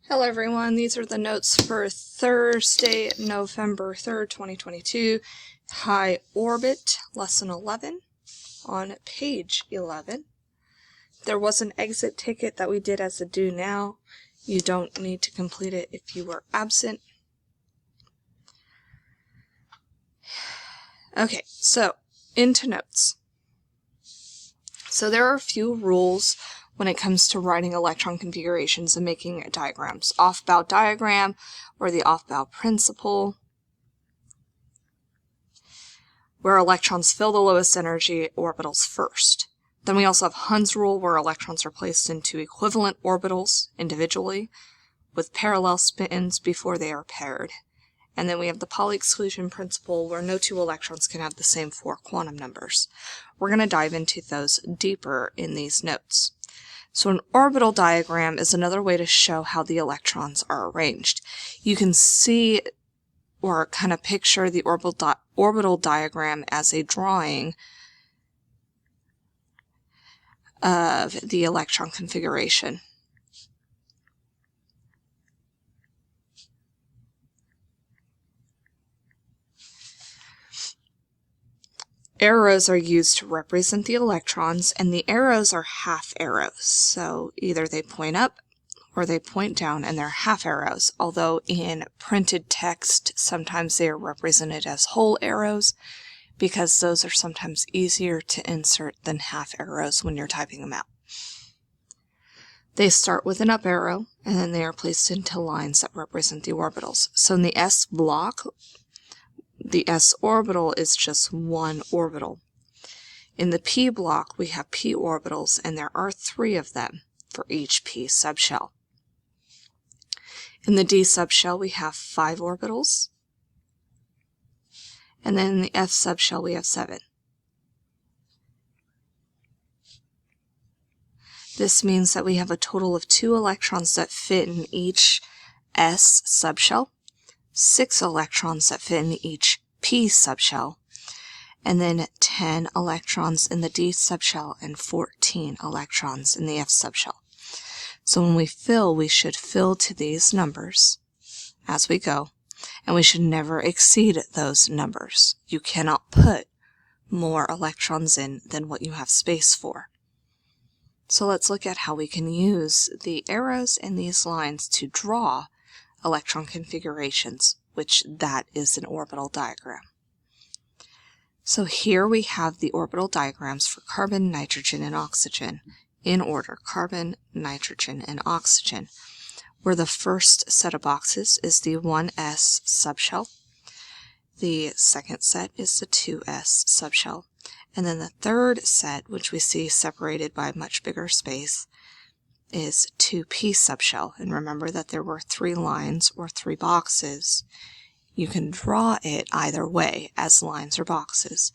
Hello everyone, these are the notes for Thursday, November 3rd, 2022, High Orbit, Lesson 11, on page 11. There was an exit ticket that we did as a do now. You don't need to complete it if you were absent. Okay, so into notes. So there are a few rules when it comes to writing electron configurations and making diagrams. Off-bow diagram, or the off-bow principle, where electrons fill the lowest energy orbitals first. Then we also have Hund's rule, where electrons are placed into equivalent orbitals individually with parallel spins before they are paired. And then we have the Pauli exclusion principle, where no two electrons can have the same four quantum numbers. We're going to dive into those deeper in these notes. So an orbital diagram is another way to show how the electrons are arranged. You can see or kind of picture the orbital diagram as a drawing of the electron configuration. Arrows are used to represent the electrons, and the arrows are half arrows. So either they point up or they point down, and they're half arrows. Although in printed text, sometimes they are represented as whole arrows, because those are sometimes easier to insert than half arrows when you're typing them out. They start with an up arrow, and then they are placed into lines that represent the orbitals. So in the S block, the s orbital is just one orbital. In the p block, we have p orbitals, and there are 3 of them for each p subshell. In the d subshell, we have 5 orbitals, and then in the f subshell, we have 7. This means that we have a total of 2 electrons that fit in each s subshell, 6 electrons that fit in each p subshell, and then 10 electrons in the d subshell and 14 electrons in the f subshell. So when we fill, we should fill to these numbers as we go, and we should never exceed those numbers. You cannot put more electrons in than what you have space for. So let's look at how we can use the arrows in these lines to draw electron configurations, which that is an orbital diagram. So here we have the orbital diagrams for carbon, nitrogen, and oxygen in order: carbon, nitrogen, and oxygen, where the first set of boxes is the 1s subshell, the second set is the 2s subshell, and then the third set, which we see separated by much bigger space, is 2p subshell. And remember that there were 3 lines or 3 boxes. You can draw it either way, as lines or boxes.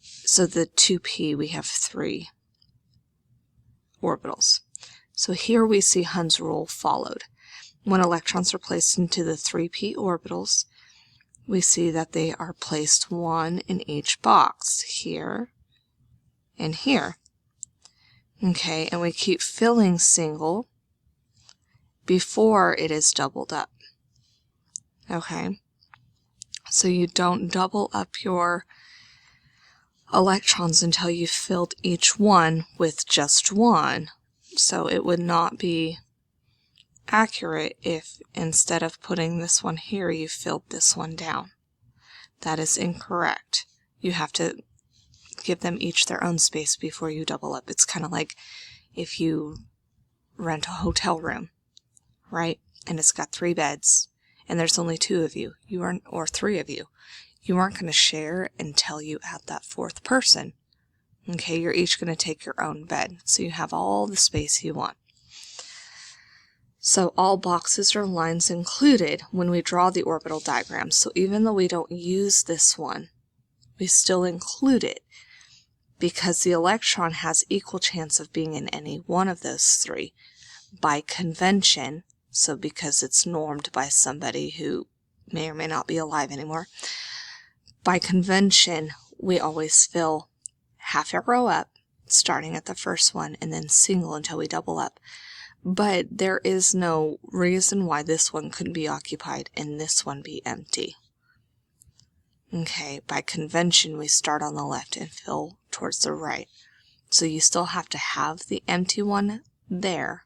So the 2p, we have 3 orbitals. So here we see Hund's rule followed. When electrons are placed into the 3p orbitals, we see that they are placed 1 in each box, here and here. Okay, and we keep filling single before it is doubled up. Okay, so you don't double up your electrons until you've filled each one with just 1. So it would not be accurate if instead of putting this one here, you filled this one down. That is incorrect. You have to give them each their own space before you double up. It's kind of like if you rent a hotel room, right? And it's got 3 beds, and there's only 2 of you, or 3 of you. You aren't going to share until you add that 4th person. Okay, you're each going to take your own bed, so you have all the space you want. So all boxes or lines included when we draw the orbital diagram. So even though we don't use this one, we still include it, because the electron has equal chance of being in any one of those 3 by convention. So because it's normed by somebody who may or may not be alive anymore, by convention, we always fill half arrow up, starting at the first one, and then single until we double up. but there is no reason why this one couldn't be occupied and this one be empty. Okay, by convention, we start on the left and fill towards the right. So you still have to have the empty one there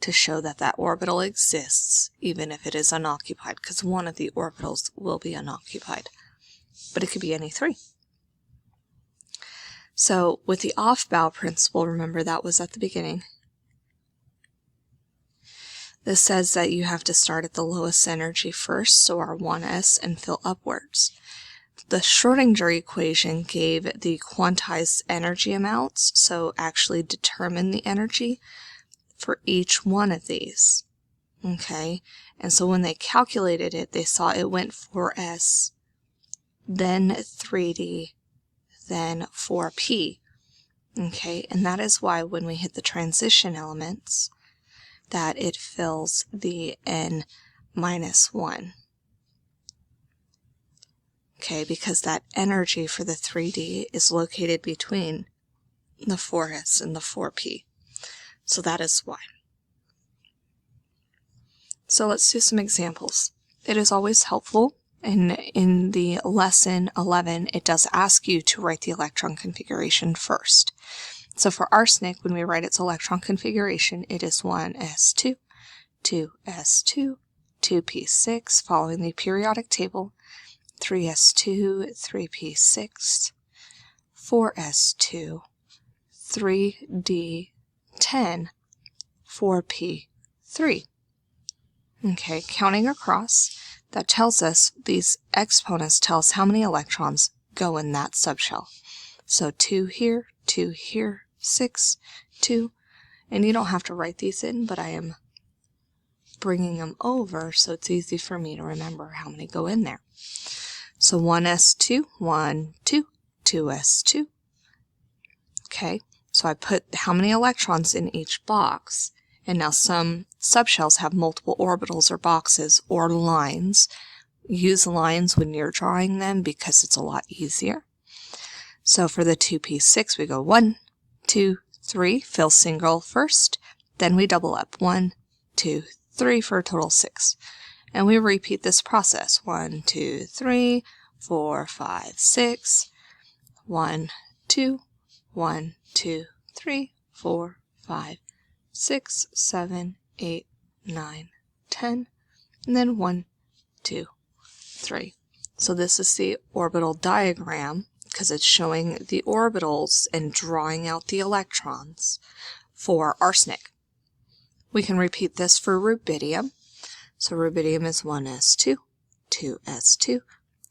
to show that that orbital exists, even if it is unoccupied, because one of the orbitals will be unoccupied. But it could be any three. So with the off-bow principle, remember that was at the beginning. This says that you have to start at the lowest energy first, so our 1s, and fill upwards. The Schrödinger equation gave the quantized energy amounts, so actually determine the energy for each one of these. Okay, and so when they calculated it, they saw it went 4s, then 3d, then 4p. Okay, and that is why when we hit the transition elements, that it fills the n minus 1. Okay, because that energy for the 3D is located between the 4s and the 4p. So that is why. So let's do some examples. It is always helpful, and in the lesson 11, it does ask you to write the electron configuration first. So for arsenic, when we write its electron configuration, it is 1s2, 2s2, 2p6, following the periodic table, 3s2, 3p6, 4s2, 3d10, 4p3. Okay, counting across, that tells us, these exponents tell us how many electrons go in that subshell. So 2 here, 2 here, 6, 2, and you don't have to write these in, but I am bringing them over so it's easy for me to remember how many go in there. So 1s2, 1, 2, 2s2. Okay, so I put how many electrons in each box, and now some subshells have multiple orbitals or boxes or lines. Use lines when you're drawing them because it's a lot easier. So for the 2p6, we go 1, 2, 3, fill single first, then we double up 1, 2, 3 for a total of 6. And we repeat this process. 1, 2, 3, 4, 5, 6. 1, 2, 1, 2, 3, 4, 5, 6, 7, 8, 9, 10. And then 1, 2, 3. So this is the orbital diagram because it's showing the orbitals and drawing out the electrons for arsenic. We can repeat this for rubidium. So rubidium is 1s2, 2s2,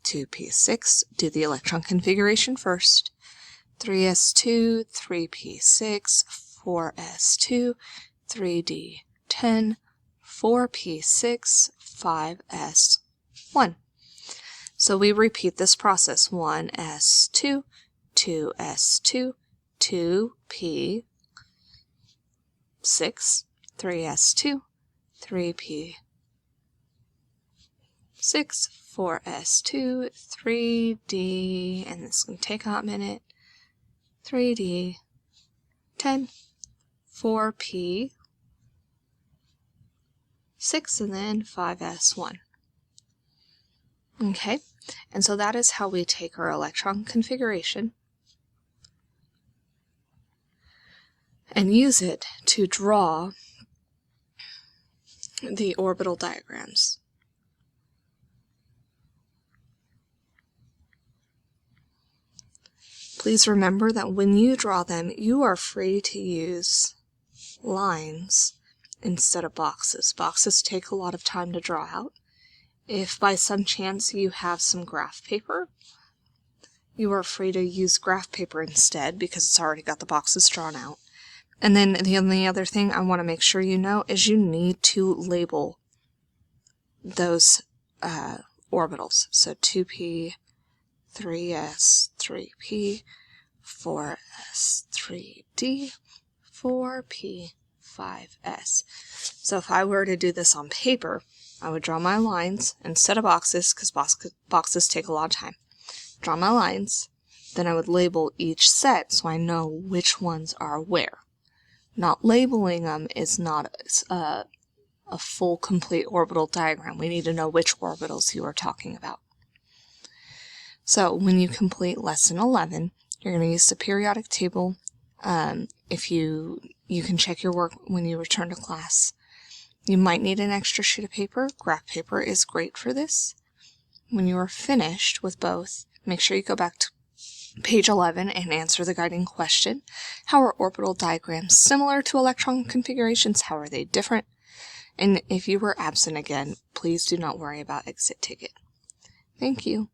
2p6. Do the electron configuration first. 3s2, 3p6, 4s2, 3d10, 4p6, 5s1. So we repeat this process. 1s2, 2s2, 2p6, 3s2, 3p6, 4s2, 3d, and this can take a hot minute, 3d, 10, 4p, 6, and then 5s1. Okay, and so that is how we take our electron configuration and use it to draw the orbital diagrams. Please remember that when you draw them, you are free to use lines instead of boxes. Boxes take a lot of time to draw out. If by some chance you have some graph paper, you are free to use graph paper instead because it's already got the boxes drawn out. And then the only other thing I want to make sure you know is you need to label those orbitals. So 2p, 3s, 3p, 4s, 3d, 4p, 5s. So if I were to do this on paper, I would draw my lines instead of boxes, because boxes take a lot of time. Draw my lines, then I would label each set so I know which ones are where. Not labeling them is not a full, complete orbital diagram. We need to know which orbitals you are talking about. So when you complete lesson 11, you're going to use the periodic table. If you can check your work when you return to class. You might need an extra sheet of paper. Graph paper is great for this. When you are finished with both, make sure you go back to page 11 and answer the guiding question. How are orbital diagrams similar to electron configurations? How are they different? And if you were absent again, please do not worry about exit ticket. Thank you.